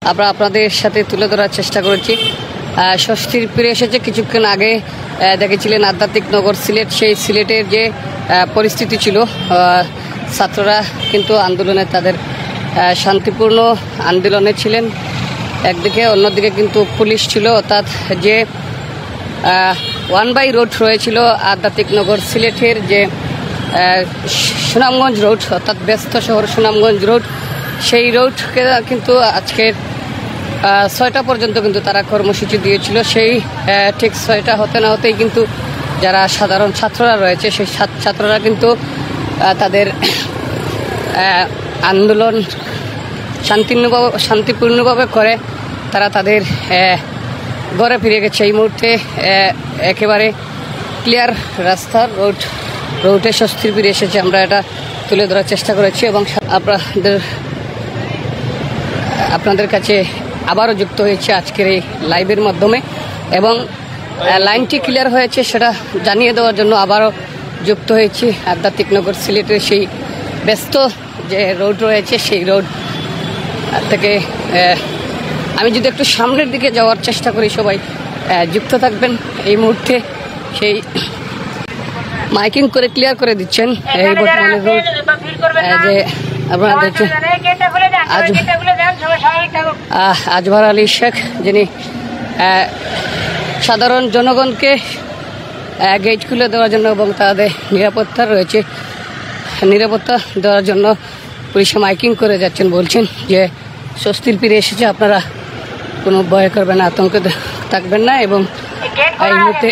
আমরা আপনাদের সাথে তুলে ধরার চেষ্টা করেছি। ষষ্ঠীর ফিরে এসেছে কিছুক্ষণ আগে দেখেছিলেন আধ্যাত্মিক নগর সিলেট, সেই সিলেটের যে পরিস্থিতি ছিল, ছাত্ররা কিন্তু আন্দোলনে তাদের শান্তিপূর্ণ আন্দোলনে ছিলেন একদিকে, অন্যদিকে কিন্তু পুলিশ ছিল, অর্থাৎ যে ওয়ান বাই রোড রয়েছিল আধ্যাত্মিক নগর সিলেটের, যে সুনামগঞ্জ রোড অর্থাৎ ব্যস্ত শহর সুনামগঞ্জ রোড, সেই রোডকে কিন্তু আজকের 6টা পর্যন্ত কিন্তু তারা কর্মসূচি দিয়েছিল। সেই ঠিক 6টা হতে না হতেই কিন্তু যারা সাধারণ ছাত্ররা রয়েছে সেই ছাত্ররা কিন্তু তাদের আন্দোলন শান্তিপূর্ণভাবে করে তারা তাদের ঘরে ফিরে গেছে। এই মুহূর্তে একেবারে ক্লিয়ার রাস্তার রোডে স্বস্তির ফিরে এসেছে, আমরা এটা তুলে ধরার চেষ্টা করেছি এবং আপনাদের কাছে আবারও যুক্ত হয়েছে আজকের এই লাইভের মাধ্যমে, এবং লাইনটি ক্লিয়ার হয়েছে সেটা জানিয়ে দেওয়ার জন্য আবারও যুক্ত হয়েছি আধ্যাত্মিক নগর সিলেটের সেই ব্যস্ত যে রোড রয়েছে সেই রোড থেকে। আমি যদি একটু সামনের দিকে যাওয়ার চেষ্টা করি, সবাই যুক্ত থাকবেন। এই মুহূর্তে সেই মাইকিং করে ক্লিয়ার করে দিচ্ছেন এই বর্তমানে রোড, যে আপনারা দেখছেন আজহার আলী শেখ, যিনি সাধারণ জনগণকে গেট খুলে দেওয়ার জন্য এবং তাদের নিরাপত্তা দেওয়ার জন্য পুলিশে মাইকিং করে যাচ্ছেন, বলছেন যে স্বস্তির ফিরে এসেছে, আপনারা কোনো ভয় করবেন না, আতঙ্কে থাকবেন না এবং এই মুহূর্তে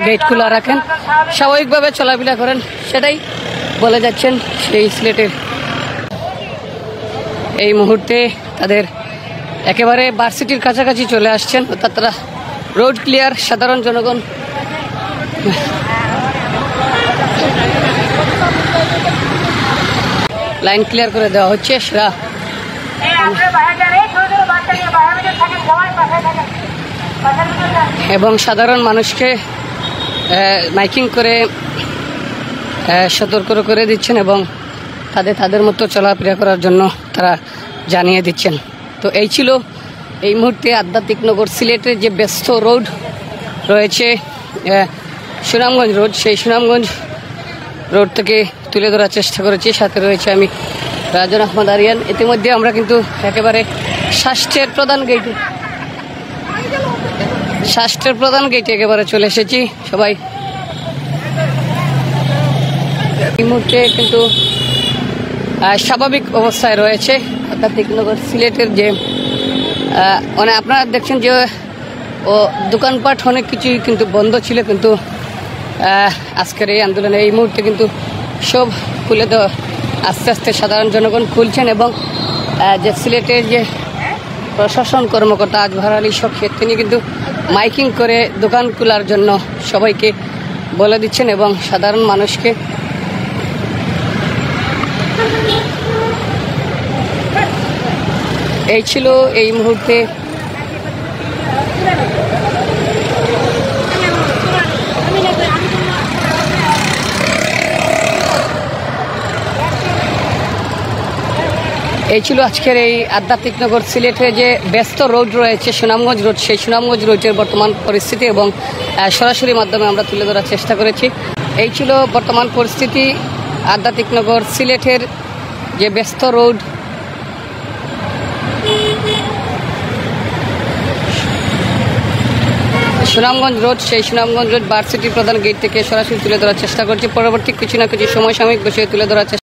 গেট খোলা রাখেন, স্বাভাবিকভাবে চলাফেরা করেন, সেটাই বলে যাচ্ছেন সেই সিলেটের। এই মুহূর্তে তাদের একেবারে ভার্সিটির কাছাকাছি চলে আসছেন, অর্থাৎ তারা রোড ক্লিয়ার, সাধারণ জনগণ লাইন ক্লিয়ার করে দেওয়া হচ্ছে। সেটা এবং সাধারণ মানুষকে মাইকিং করে সতর্ক করে দিচ্ছেন এবং তাদের মতো চলাফেরা করার জন্য তারা জানিয়ে দিচ্ছেন। তো এই ছিল এই মুহূর্তে আধ্যাত্মিক নগর সিলেটের যে ব্যস্ত রোড রয়েছে সুনামগঞ্জ রোড, সেই সুনামগঞ্জ রোড থেকে তুলে ধরার চেষ্টা করেছি। সাথে রয়েছে আমি রাজন আহমদ আরিয়ান। ইতিমধ্যে আমরা কিন্তু একেবারে শাস্ত্রের প্রধান গেটে একেবারে চলে এসেছি। সবাই এই মুহূর্তে কিন্তু স্বাভাবিক অবস্থায় রয়েছে আধ্যাত্মিক নগর সিলেটের, যে আপনারা দেখছেন যে দোকানপাট অনেক কিছুই কিন্তু বন্ধ ছিল, কিন্তু আজকের এই আন্দোলনে এই মুহূর্তে কিন্তু সব খুলে দেওয়া আস্তে আস্তে সাধারণ জনগণ খুলছেন এবং যে সিলেটের যে প্রশাসন কর্মকর্তা আজহার আলী শেখ, তিনি কিন্তু মাইকিং করে দোকান খোলার জন্য সবাইকে বলে দিচ্ছেন এবং সাধারণ মানুষকে এই ছিল এই মুহূর্তে আজকের এই আধ্যাত্মিক নগর সিলেটে যে ব্যস্ত রোড রয়েছে সুনামগঞ্জ রোড, সেই সুনামগঞ্জ রোডের বর্তমান পরিস্থিতি এবং সরাসরি মাধ্যমে আমরা তুলে ধরার চেষ্টা করেছি। এই ছিল বর্তমান পরিস্থিতি আধ্যাত্মিক নগর সিলেটের যে ব্যস্ত রোড, সুনামগঞ্জ রোড, সেই সুনামগঞ্জ রোড ভার্সিটির প্রধান গেট থেকে সরাসরি তুলে ধরার চেষ্টা করছি। পরবর্তী কিছু না কিছু সমসাময়িক বিষয়ে তুলে ধরার চেষ্টা